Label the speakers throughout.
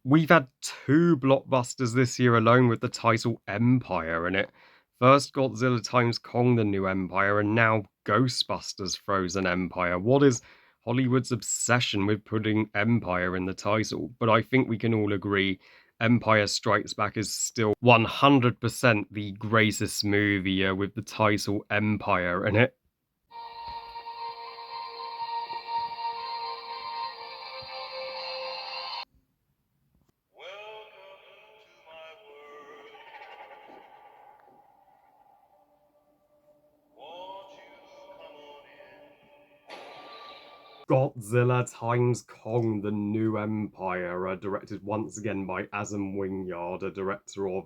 Speaker 1: We've had two blockbusters this year alone with the title Empire in it. First Godzilla times Kong the New Empire, and now Ghostbusters Frozen Empire. What is Hollywood's obsession with putting Empire in the title? But I think we can all agree Empire Strikes Back is still 100% the greatest movie with the title Empire in it.
Speaker 2: Welcome to my world. Won't you come on in?
Speaker 1: Godzilla times Kong, the New Empire, directed once again by Asam Wingard, a director of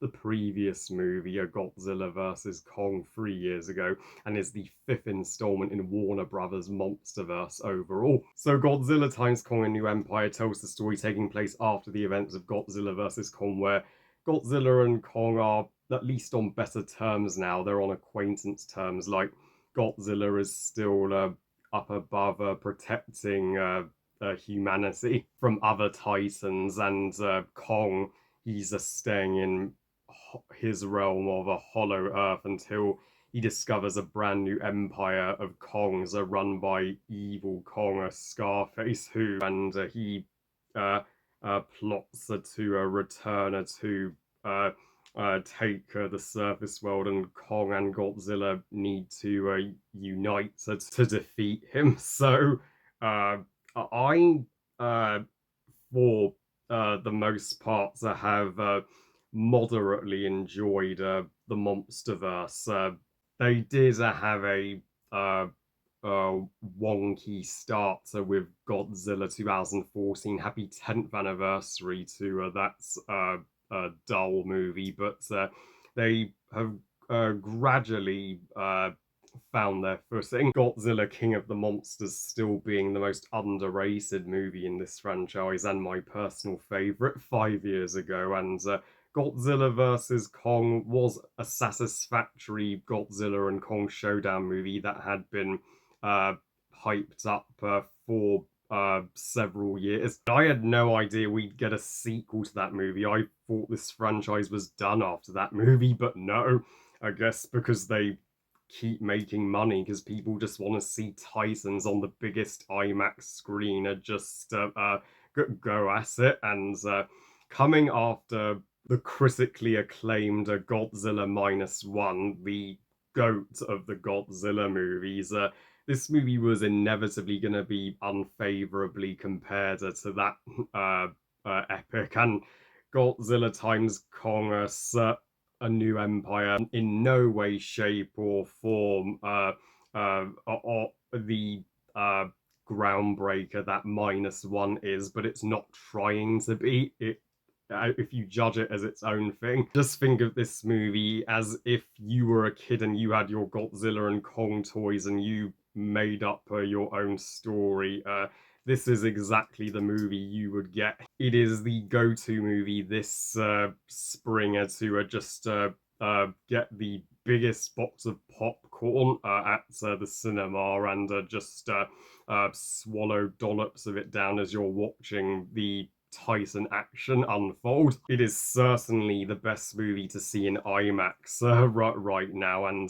Speaker 1: the previous movie, Godzilla vs. Kong, 3 years ago, and is the fifth installment in Warner Brothers' Monsterverse overall. So Godzilla times Kong, a New Empire tells the story taking place after the events of Godzilla vs. Kong, where Godzilla and Kong are at least on better terms now. They're on acquaintance terms, like Godzilla is still up above protecting humanity from other titans, and Kong, he's staying in his realm of a hollow earth until he discovers a brand new empire of Kongs run by evil Kong, Scarface, who, and he uh, plots to return to take the surface world, and Kong and Godzilla need to unite to defeat him. So I, uh, for the most part, have moderately enjoyed the Monsterverse. They did have a uh, uh, wonky start with Godzilla 2014. Happy 10th anniversary to that's a dull movie, but they have gradually found their footing. Godzilla King of the Monsters still being the most underrated movie in this franchise and my personal favourite 5 years ago. And Godzilla vs. Kong was a satisfactory Godzilla and Kong showdown movie that had been uh, hyped up for several years. I had no idea we'd get a sequel to that movie. I thought this franchise was done after that movie, but no. I guess because they keep making money because people just want to see Titans on the biggest IMAX screen and just go at it. And coming after the critically acclaimed Godzilla minus one, the goat of the Godzilla movies, this movie was inevitably going to be unfavorably compared to that uh, epic. And Godzilla times Kong, a new empire, in no way, shape, or form or the groundbreaker that minus one is, but it's not trying to be. It if you judge it as its own thing. Just think of this movie as if you were a kid and you had your Godzilla and Kong toys and you made up your own story. This is exactly the movie you would get. It is the go-to movie this spring to just get the biggest box of popcorn at the cinema and just swallow dollops of it down as you're watching the Titan action unfold. It is certainly the best movie to see in IMAX right now, and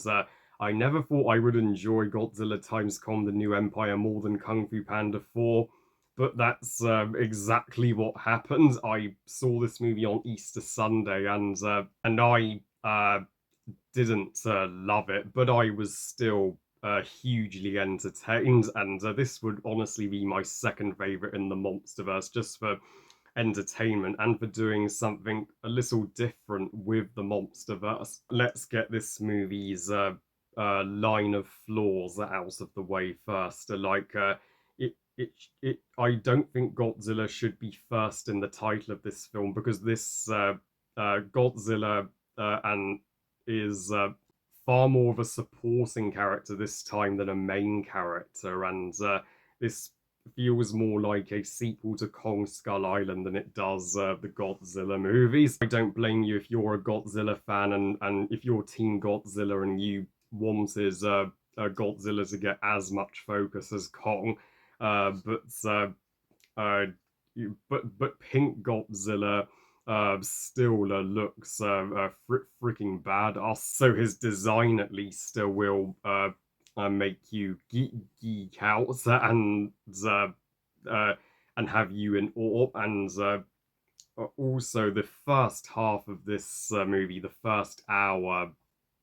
Speaker 1: I never thought I would enjoy Godzilla times Kong the New Empire more than Kung Fu Panda 4, but that's exactly what happened. I saw this movie on Easter Sunday, and I didn't love it, but I was still hugely entertained. And this would honestly be my second favorite in the Monsterverse, just for entertainment and for doing something a little different with the Monsterverse. Let's get this movie's line of flaws out of the way first. I don't think Godzilla should be first in the title of this film because this Godzilla and is far more of a supporting character this time than a main character, and this feels more like a sequel to Kong Skull Island than it does the Godzilla movies. I don't blame you if you're a Godzilla fan and if you're Team Godzilla and you wanted Godzilla to get as much focus as Kong, but but Pink Godzilla still looks freaking badass. So his design at least will make you geek out uh, uh, and have you in awe. And also, the first half of this movie, the first hour,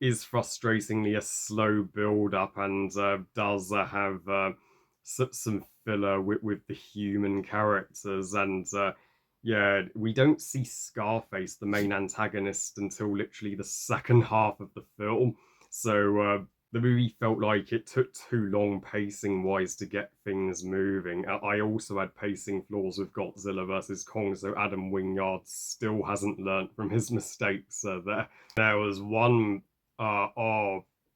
Speaker 1: is frustratingly a slow build up and does have some filler with the human characters. And yeah, we don't see Scarface, the main antagonist, until literally the second half of the film. So the movie felt like it took too long pacing wise to get things moving. I also had pacing flaws with Godzilla versus Kong, so Adam Wingard still hasn't learnt from his mistakes there. There was one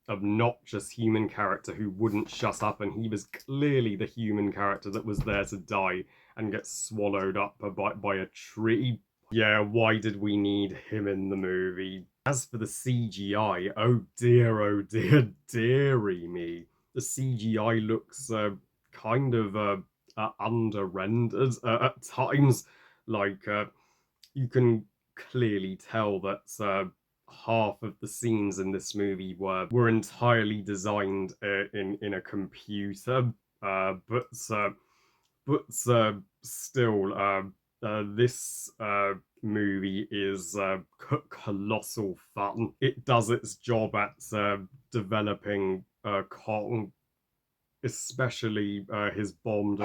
Speaker 1: obnoxious human character who wouldn't shut up, and he was clearly the human character that was there to die and get swallowed up by a tree. Yeah, why did we need him in the movie? As for the CGI, oh dear, dearie me. The CGI looks kind of under rendered at times. Like, you can clearly tell that half of the scenes in this movie were entirely designed in a computer, but still, this movie is colossal fun. It does its job at developing Kong, especially his bond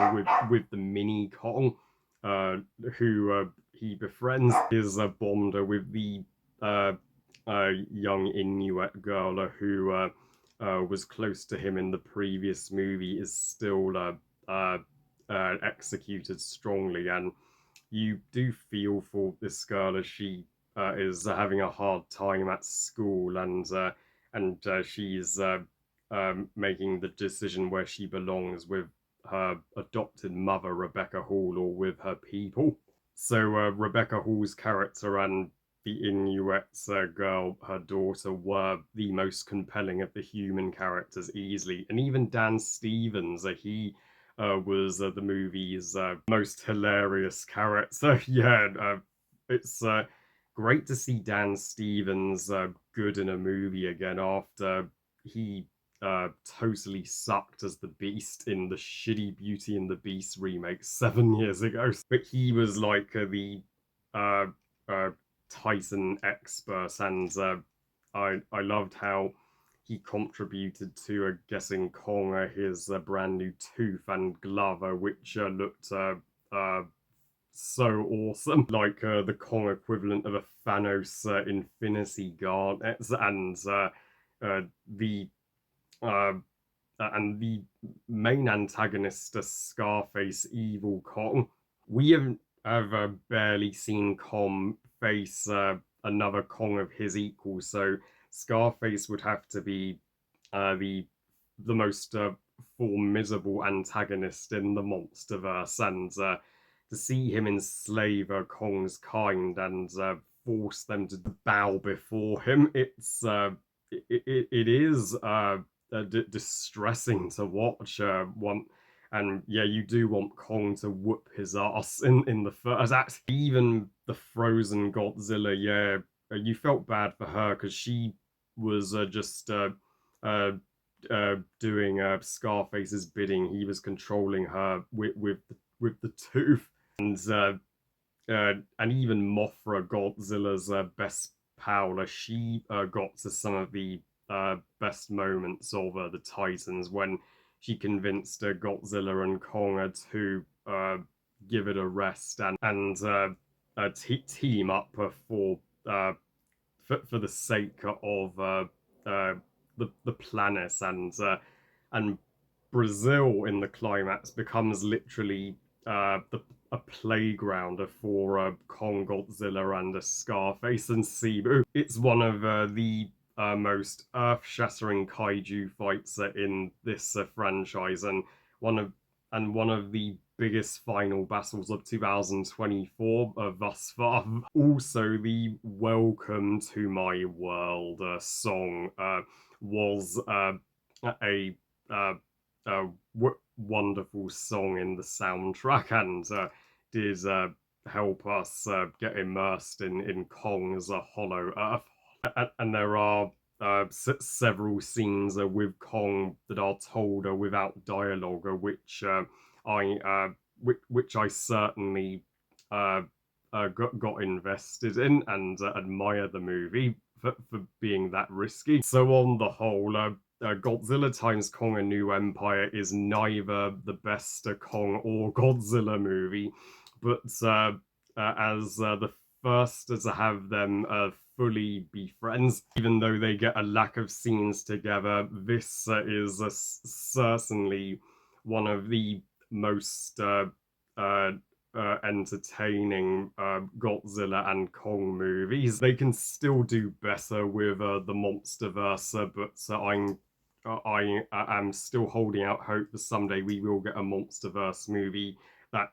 Speaker 1: with the mini Kong, uh, who he befriends. His bond with the uh, young Inuit girl who was close to him in the previous movie is still executed strongly, and you do feel for this girl as she is having a hard time at school, and she's making the decision where she belongs with her adopted mother, Rebecca Hall, or with her people. So Rebecca Hall's character and the Inuit girl, her daughter, were the most compelling of the human characters easily. And even Dan Stevens, he was the movie's most hilarious character. Yeah, it's great to see Dan Stevens good in a movie again after he totally sucked as the Beast in the shitty Beauty and the Beast remake 7 years ago. But he was like uh, uh, Titan expert, and I loved how he contributed to getting Kong his brand new tooth and glove, which looked so awesome, like the Kong equivalent of a Thanos Infinity Gauntlet, uh, the uh, and the main antagonist, Scarface Evil Kong. We have barely seen Kong face another Kong of his equal, so Scarface would have to be the most formidable antagonist in the Monsterverse, and to see him enslave Kong's kind and force them to bow before him, it is distressing to watch. And yeah, you do want Kong to whoop his ass in the first act. Even the frozen Godzilla, yeah, you felt bad for her because she was just doing Scarface's bidding. He was controlling her with the tooth, and even Mothra, Godzilla's best pal, she got to some of the best moments of the Titans when she convinced Godzilla and Kong to give it a rest and team up uh, for the sake of the planet, and Brazil in the climax becomes literally a playground for Kong, Godzilla, and Scarface and Cebu. It's one of the most earth-shattering kaiju fights in this franchise, and one of one of the biggest final battles of 2024 thus far. Also, the "Welcome to My World" song was a uh, wonderful song in the soundtrack, and did help us get immersed in Kong's Hollow Earth. And there are several scenes with Kong that are told without dialogue, I which I certainly uh, got invested in and admire the movie for being that risky. So on the whole, Godzilla times Kong: A New Empire is neither the best Kong or Godzilla movie, but as the first to have them fully be friends, even though they get a lack of scenes together. This is certainly one of the most entertaining Godzilla and Kong movies. They can still do better with the Monsterverse, but I am still holding out hope that someday we will get a Monsterverse movie that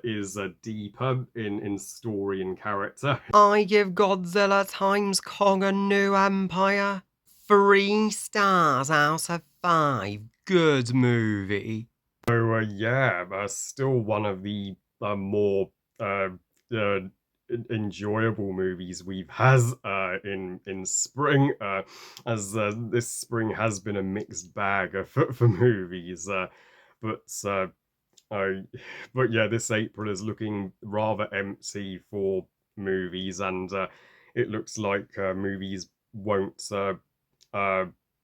Speaker 1: is deeper in story and character.
Speaker 3: I give Godzilla times Kong: A New Empire 3 stars out of 5. Good movie.
Speaker 1: So yeah, still one of the more uh, uh, enjoyable movies we've has in spring, as this spring has been a mixed bag for movies, but I, but yeah, this April is looking rather empty for movies, and it looks like movies won't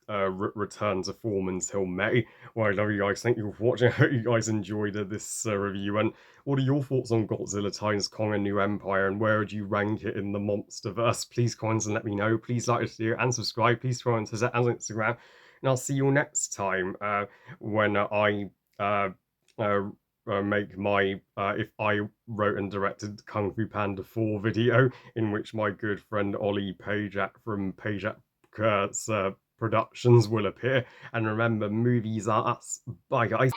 Speaker 1: uh, return to form until May. Well, I love you guys. Thank you for watching. I hope you guys enjoyed this review. And what are your thoughts on Godzilla times Kong: A New Empire? And where would you rank it in the Monsterverse? Please comment and let me know. Please like this video and subscribe. Please follow on Twitter and Instagram. And I'll see you all next time when I uh, uh, make my if I wrote and directed Kung Fu Panda 4 video, in which my good friend Ollie Pajak from Pajak Productions will appear. And remember, movies are us. Bye, guys.